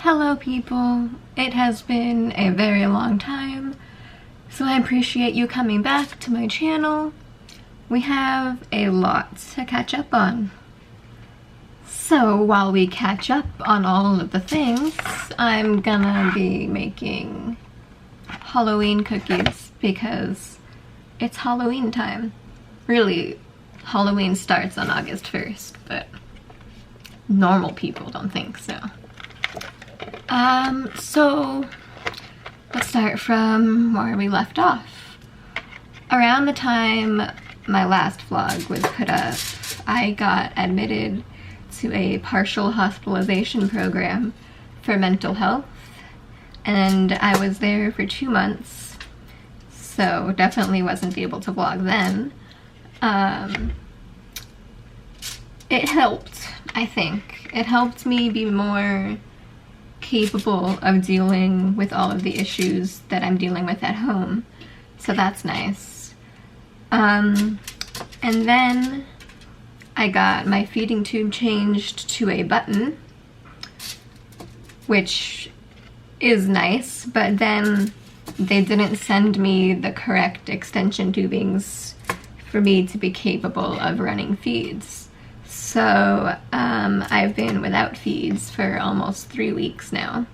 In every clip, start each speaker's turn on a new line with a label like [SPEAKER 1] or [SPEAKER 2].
[SPEAKER 1] Hello people, it has been a very long time, so I appreciate you coming back to my channel. We have a lot to catch up on. So while we catch up on all of the things, I'm gonna be making Halloween cookies because it's Halloween time. Really, Halloween starts on August 1st, but normal people don't think so. So let's start from where we left off. Around the time my last vlog was put up, I got admitted to a partial hospitalization program for mental health, and I was there for 2 months, so definitely wasn't able to vlog then. It helped, I think. It helped me be more capable of dealing with all of the issues that I'm dealing with at home, so that's nice. And then I got my feeding tube changed to a button, which is nice, but then they didn't send me the correct extension tubings for me to be capable of running feeds. So I've been without feeds for almost 3 weeks now.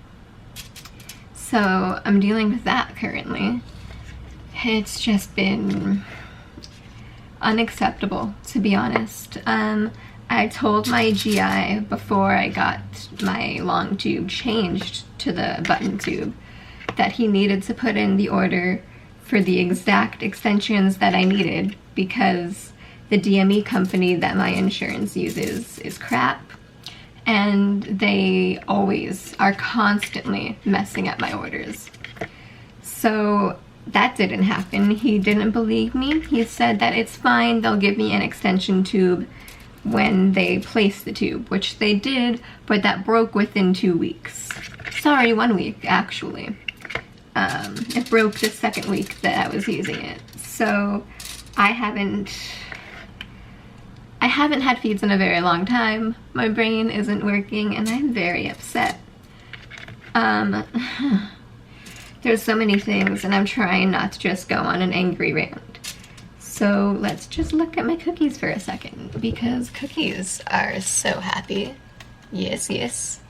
[SPEAKER 1] So I'm dealing with that currently. It's just been unacceptable, to be honest. I told my GI before I got my long tube changed to the button tube that he needed to put in the order for the exact extensions that I needed, because the DME company that my insurance uses is crap, and they always are constantly messing up my orders. So that didn't happen. He didn't believe me. He said that it's fine, they'll give me an extension tube when they place the tube, which they did, but that broke within 2 weeks. Sorry, 1 week actually. It broke the second week that I was using it. So I haven't had feeds in a very long time. My brain isn't working and I'm very upset. There's so many things and I'm trying not to just go on an angry rant. So let's just look at my cookies for a second, because cookies are so happy. Yes, yes.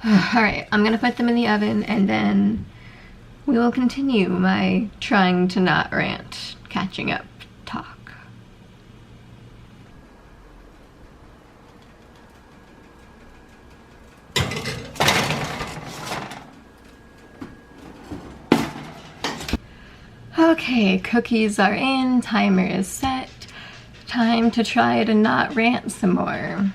[SPEAKER 1] Alright, I'm gonna put them in the oven and then we will continue my trying to not rant, catching up talk. Okay, cookies are in, timer is set. Time to try to not rant some more.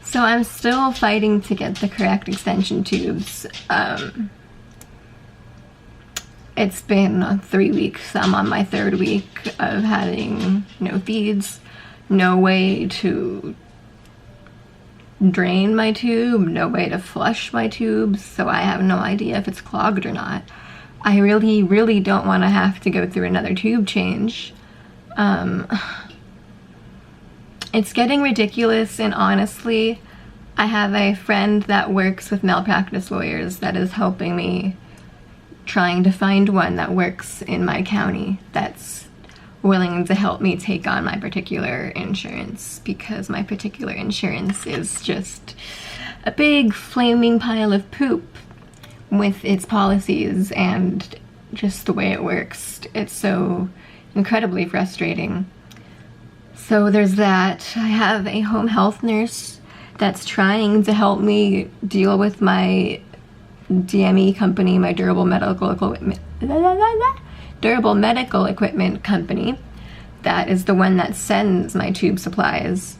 [SPEAKER 1] So I'm still fighting to get the correct extension tubes. It's been 3 weeks. I'm on my 3rd week of having no feeds, no way to drain my tube, no way to flush my tubes, so I have no idea if it's clogged or not. I really, really don't want to have to go through another tube change. It's getting ridiculous, and honestly, I have a friend that works with malpractice lawyers that is helping me trying to find one that works in my county that's willing to help me take on my particular insurance, because my particular insurance is just a big flaming pile of poop with its policies and just the way it works. It's so incredibly frustrating. So there's that. I have a home health nurse that's trying to help me deal with my DME company, my durable medical equipment company. That is the one that sends my tube supplies.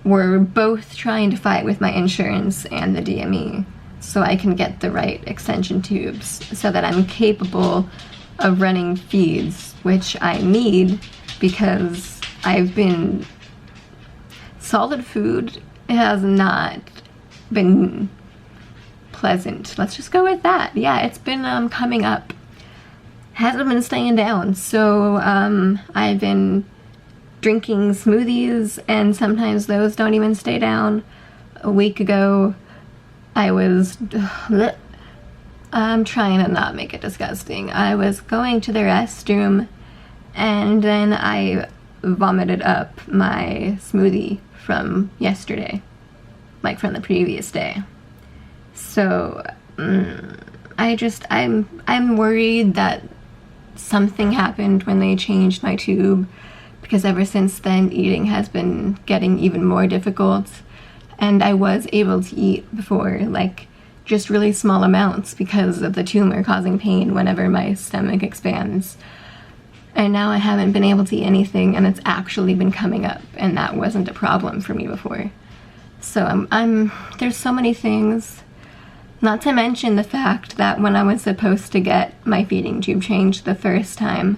[SPEAKER 1] We're both trying to fight with my insurance and the DME so I can get the right extension tubes so that I'm capable of running feeds, which I need because I've been... Solid food has not been pleasant. Let's just go with that. Yeah, it's been coming up. Hasn't been staying down. So I've been drinking smoothies, and sometimes those don't even stay down. a week ago, I was, I'm trying to not make it disgusting. I was going to the restroom and then I vomited up my smoothie from yesterday, like from the previous day. So I'm worried that something happened when they changed my tube, because ever since then eating has been getting even more difficult. And I was able to eat before, like just really small amounts because of the tumor causing pain whenever my stomach expands. And now I haven't been able to eat anything, and it's actually been coming up, and that wasn't a problem for me before. So there's so many things. Not to mention the fact that when I was supposed to get my feeding tube changed the first time,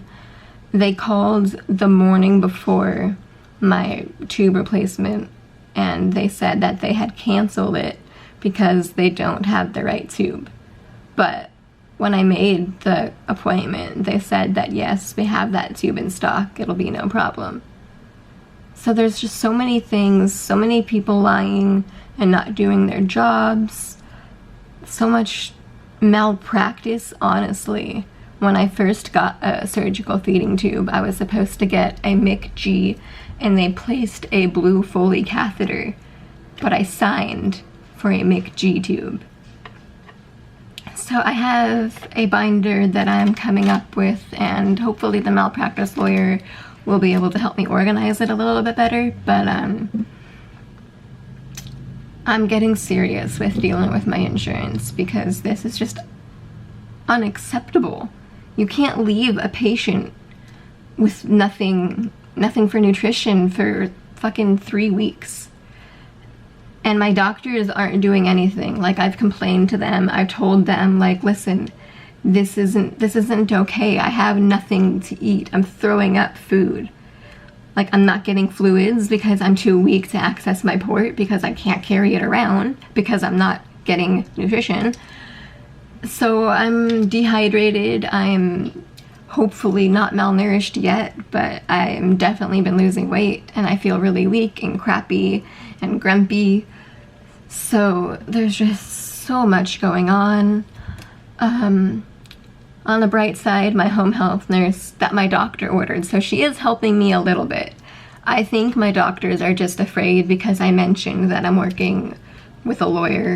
[SPEAKER 1] they called the morning before my tube replacement, and they said that they had canceled it because they don't have the right tube. But when I made the appointment, they said that yes, we have that tube in stock, it'll be no problem. So there's just so many things, so many people lying and not doing their jobs, so much malpractice, honestly. When I first got a surgical feeding tube, I was supposed to get a MIC-G, and they placed a blue Foley catheter, but I signed for a MIC-G tube. So I have a binder that I'm coming up with, and hopefully the malpractice lawyer will be able to help me organize it a little bit better, but I'm getting serious with dealing with my insurance because this is just unacceptable. You can't leave a patient with nothing for nutrition for fucking 3 weeks. And my doctors aren't doing anything. Like, I've complained to them, I've told them, like, listen, this isn't okay. I have nothing to eat. I'm throwing up food. Like, I'm not getting fluids because I'm too weak to access my port because I can't carry it around because I'm not getting nutrition. So I'm dehydrated. I'm hopefully not malnourished yet, but I'm definitely been losing weight, and I feel really weak and crappy and grumpy. So there's just so much going on. On the bright side, my home health nurse that my doctor ordered, so she is helping me a little bit. I think my doctors are just afraid because I mentioned that I'm working with a lawyer,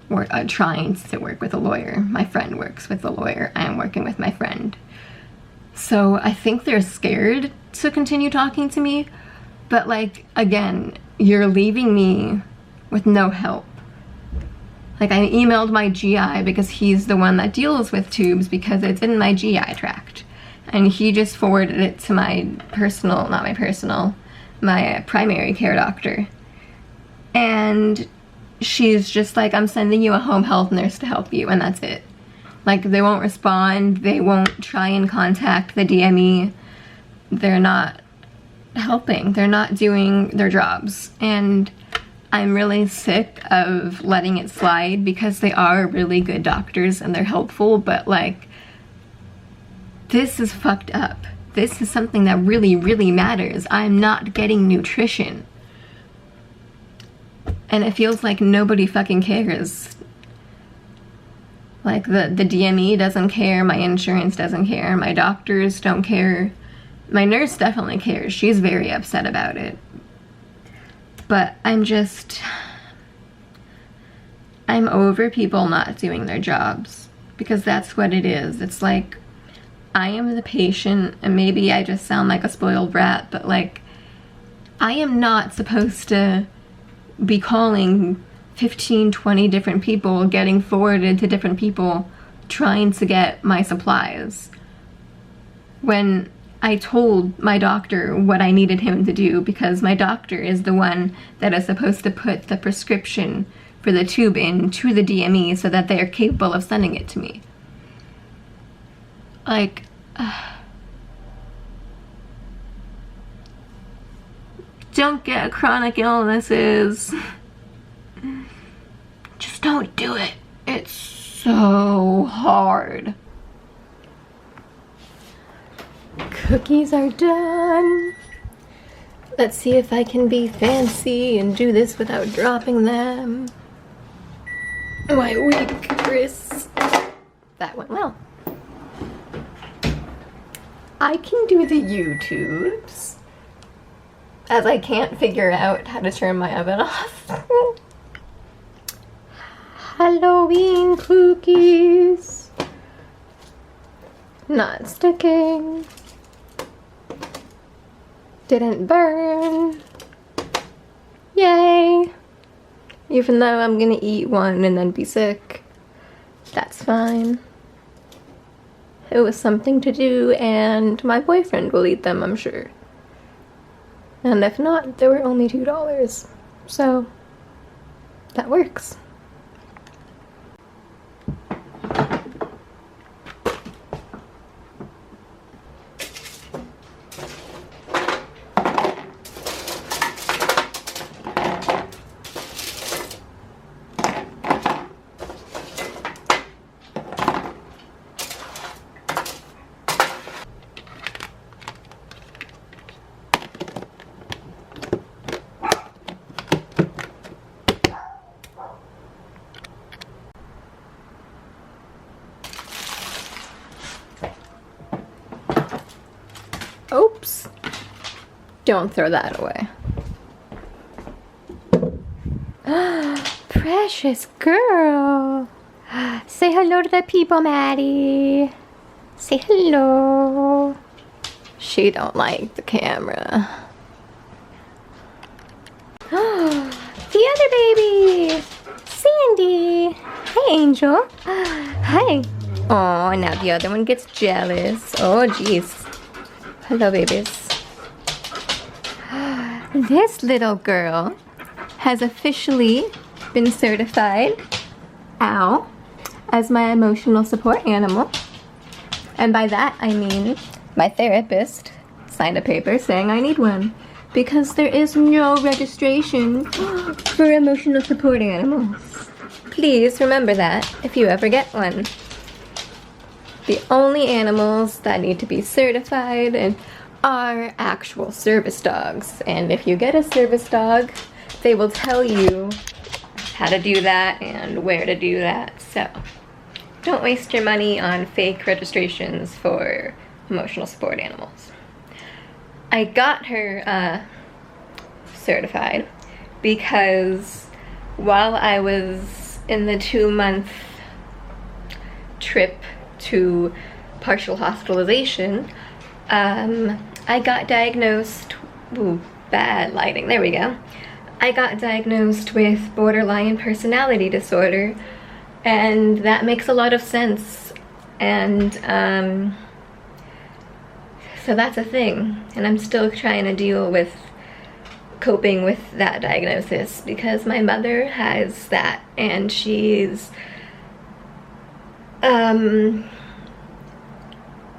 [SPEAKER 1] or trying to work with a lawyer. My friend works with a lawyer. I am working with my friend. So I think they're scared to continue talking to me, but like, again, you're leaving me with no help. Like, I emailed my GI because he's the one that deals with tubes because it's in my GI tract. And he just forwarded it to my primary care doctor. And she's just like, I'm sending you a home health nurse to help you, and that's it. Like, they won't respond, they won't try and contact the DME. They're not helping, they're not doing their jobs. And I'm really sick of letting it slide because they are really good doctors and they're helpful, but like, this is fucked up. This is something that really, really matters. I'm not getting nutrition. And it feels like nobody fucking cares. Like, the DME doesn't care, my insurance doesn't care, my doctors don't care. My nurse definitely cares. She's very upset about it. But I'm over people not doing their jobs, because that's what it is. It's like, I am the patient, and maybe I just sound like a spoiled brat, but like, I am not supposed to be calling 15, 20 different people, getting forwarded to different people, trying to get my supplies. When I told my doctor what I needed him to do, because my doctor is the one that is supposed to put the prescription for the tube in to the DME so that they are capable of sending it to me. Like, don't get chronic illnesses. Just don't do it. It's so hard. Cookies are done. Let's see if I can be fancy and do this without dropping them. My weak wrists. That went well. I can do the YouTubes, as I can't figure out how to turn my oven off. Halloween cookies. Not sticking. Didn't burn. Yay! Even though I'm gonna eat one and then be sick, that's fine. It was something to do, and my boyfriend will eat them, I'm sure. And if not, they were only $2, so that works. Oops. Don't throw that away. Precious girl. Say hello to the people, Maddie. Say hello. She don't like the camera. The other baby. Sandy. Hi, Angel. Hi. Oh, now the other one gets jealous. Oh, jeez. Hello, babies. This little girl has officially been certified, ow, as my emotional support animal. And by that, I mean my therapist signed a paper saying I need one, because there is no registration for emotional support animals. Please remember that if you ever get one. The only animals that need to be certified are actual service dogs. And if you get a service dog, they will tell you how to do that and where to do that. So don't waste your money on fake registrations for emotional support animals. I got her certified because while I was in the 2-month trip to partial hospitalization, I got diagnosed, ooh, bad lighting, there we go. I got diagnosed with borderline personality disorder, and that makes a lot of sense. And so that's a thing, and I'm still trying to deal with coping with that diagnosis because my mother has that, and she's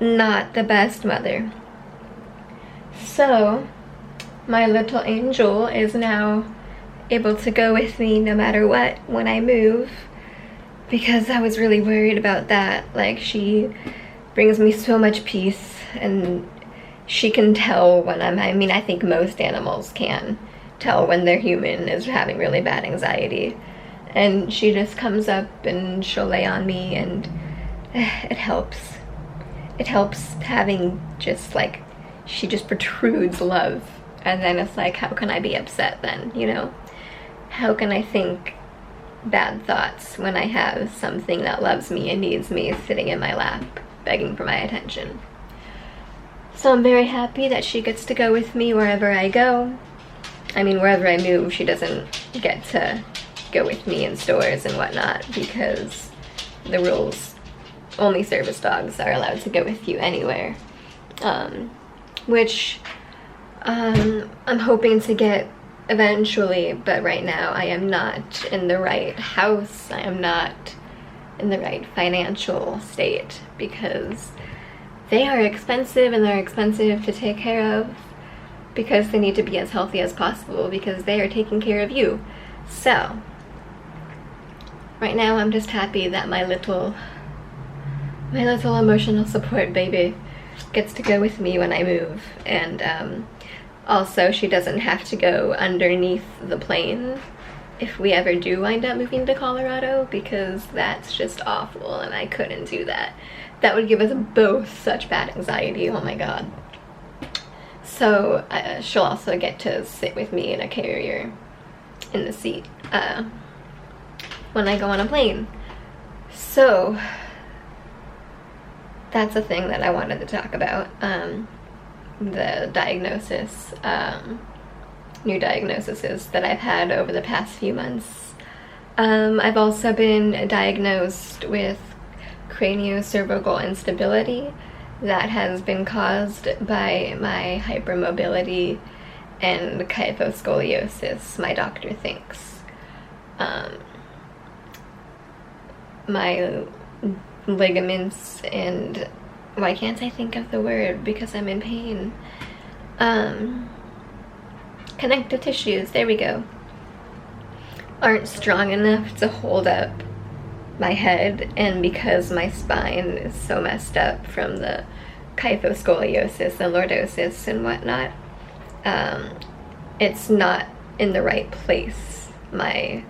[SPEAKER 1] not the best mother. So my little angel is now able to go with me no matter what when I move, because I was really worried about that. Like, she brings me so much peace, and she can tell when I mean, I think most animals can tell when their human is having really bad anxiety. And she just comes up and she'll lay on me, and it helps. It helps having just like, she just protrudes love. And then it's like, how can I be upset then, you know? How can I think bad thoughts when I have something that loves me and needs me sitting in my lap, begging for my attention? So I'm very happy that she gets to go with me wherever I go. I mean, wherever I move, she doesn't get to go with me in stores and whatnot, because the rules, only service dogs are allowed to go with you anywhere. Which I'm hoping to get eventually, but right now I am not in the right house. I am not in the right financial state, because they are expensive, and they're expensive to take care of, because they need to be as healthy as possible, because they are taking care of you. So right now I'm just happy that my little emotional support baby gets to go with me when I move. And Also, she doesn't have to go underneath the plane if we ever do wind up moving to Colorado, because that's just awful and I couldn't do that. That would give us both such bad anxiety, oh my god. So she'll also get to sit with me in a carrier in the seat when I go on a plane. So that's a thing that I wanted to talk about, the diagnosis, new diagnoses that I've had over the past few months. I've also been diagnosed with craniocervical instability that has been caused by my hypermobility and kyphoscoliosis, my doctor thinks. My ligaments and, why can't I think of the word because I'm in pain? Connective tissues, there we go, aren't strong enough to hold up my head, and because my spine is so messed up from the kyphoscoliosis and lordosis and whatnot, it's not in the right place. My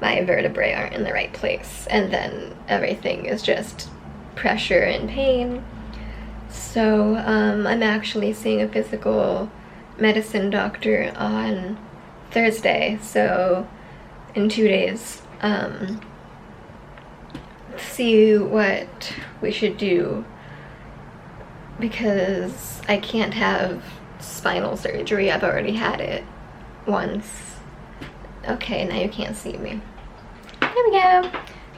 [SPEAKER 1] vertebrae aren't in the right place, and then everything is just pressure and pain. So I'm actually seeing a physical medicine doctor on Thursday, so in 2 days, see what we should do, because I can't have spinal surgery. I've already had it once. Okay, now you can't see me. There we go.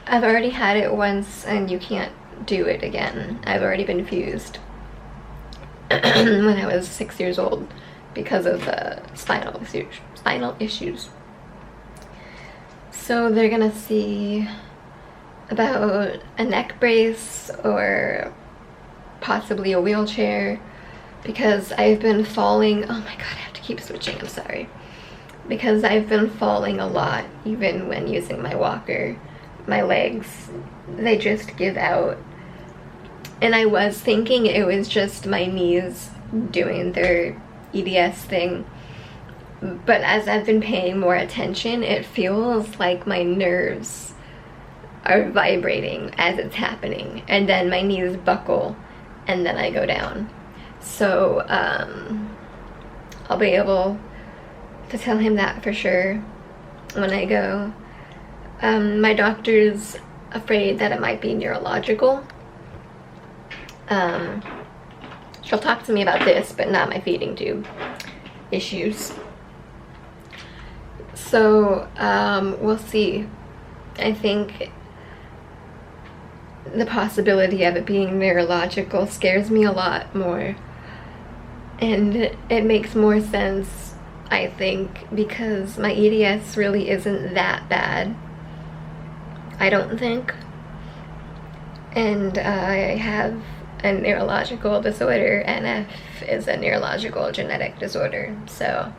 [SPEAKER 1] I've already had it once and you can't do it again. I've already been fused when I was 6 years old because of the spinal issues. So they're gonna see about a neck brace or possibly a wheelchair, because I've been falling. Oh my god, I have to keep switching, I'm sorry. Because I've been falling a lot, even when using my walker. My legs, they just give out. And I was thinking it was just my knees doing their EDS thing. But as I've been paying more attention, it feels like my nerves are vibrating as it's happening. And then my knees buckle and then I go down. So I'll be able to tell him that for sure when I go. My doctor's afraid that it might be neurological. She'll talk to me about this, but not my feeding tube issues. So we'll see. I think the possibility of it being neurological scares me a lot more, and it makes more sense, I think, because my EDS really isn't that bad, I don't think, and I have a neurological disorder. NF is a neurological genetic disorder, so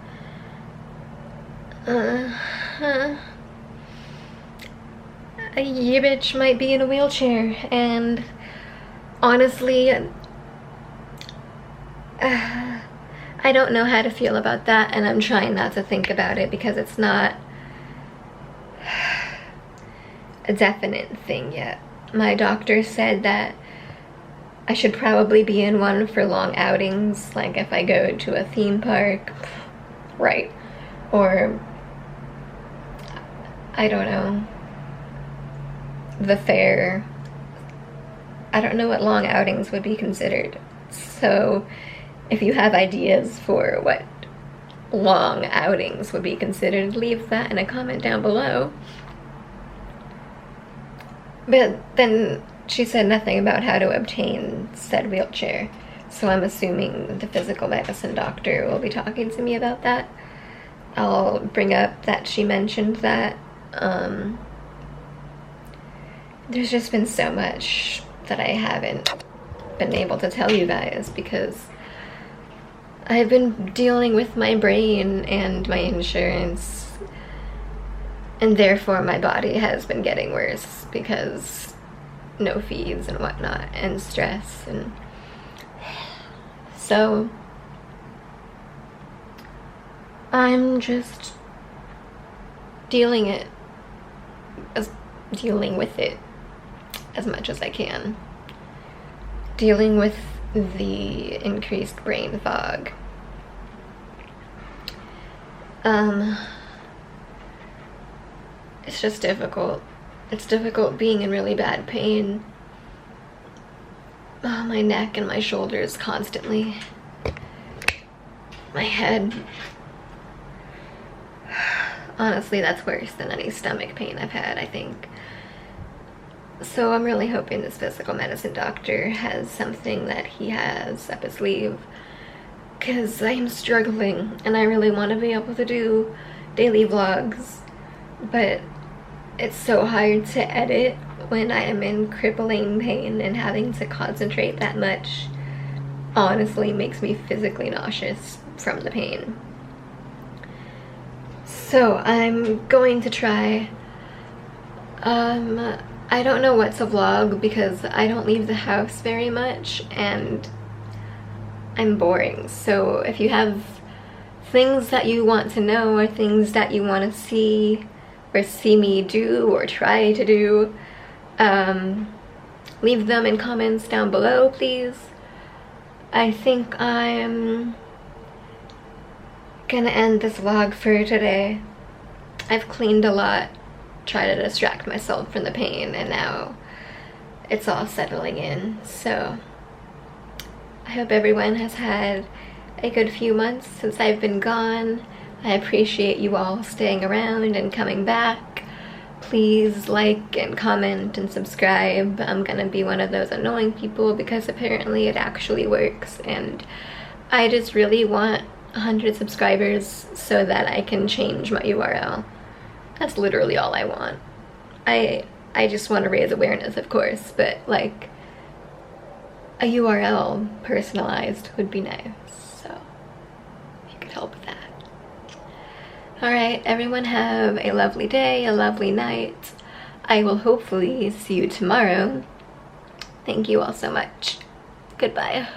[SPEAKER 1] your bitch might be in a wheelchair, and honestly, I don't know how to feel about that, and I'm trying not to think about it because it's not a definite thing yet. My doctor said that I should probably be in one for long outings, like if I go to a theme park, right, or I don't know, the fair. I don't know what long outings would be considered. So if you have ideas for what long outings would be considered, leave that in a comment down below. But then she said nothing about how to obtain said wheelchair, so I'm assuming the physical medicine doctor will be talking to me about that. I'll bring up that she mentioned that. There's just been so much that I haven't been able to tell you guys because I've been dealing with my brain and my insurance, and therefore my body has been getting worse because no fees and whatnot, and stress, and so I'm just dealing with it as much as I can. Dealing with the increased brain fog. It's just difficult. It's difficult being in really bad pain. Oh, my neck and my shoulders constantly. My head. Honestly, that's worse than any stomach pain I've had, I think. So I'm really hoping this physical medicine doctor has something that he has up his sleeve, because I'm struggling and I really want to be able to do daily vlogs, but it's so hard to edit when I am in crippling pain, and having to concentrate that much honestly makes me physically nauseous from the pain. So I'm going to try, I don't know what to vlog because I don't leave the house very much and I'm boring. So if you have things that you want to know or things that you want to see or see me do or try to do, leave them in comments down below, please. I think I'm gonna end this vlog for today. I've cleaned a lot, try to distract myself from the pain, and now it's all settling in. So I hope everyone has had a good few months since I've been gone. I appreciate you all staying around and coming back. Please like and comment and subscribe. I'm gonna be one of those annoying people because apparently it actually works, and I just really want 100 subscribers so that I can change my URL. That's literally all I want. I just want to raise awareness, of course, but like a URL personalized would be nice, so if you could help with that. Alright, everyone have a lovely day, a lovely night. I will hopefully see you tomorrow. Thank you all so much. Goodbye.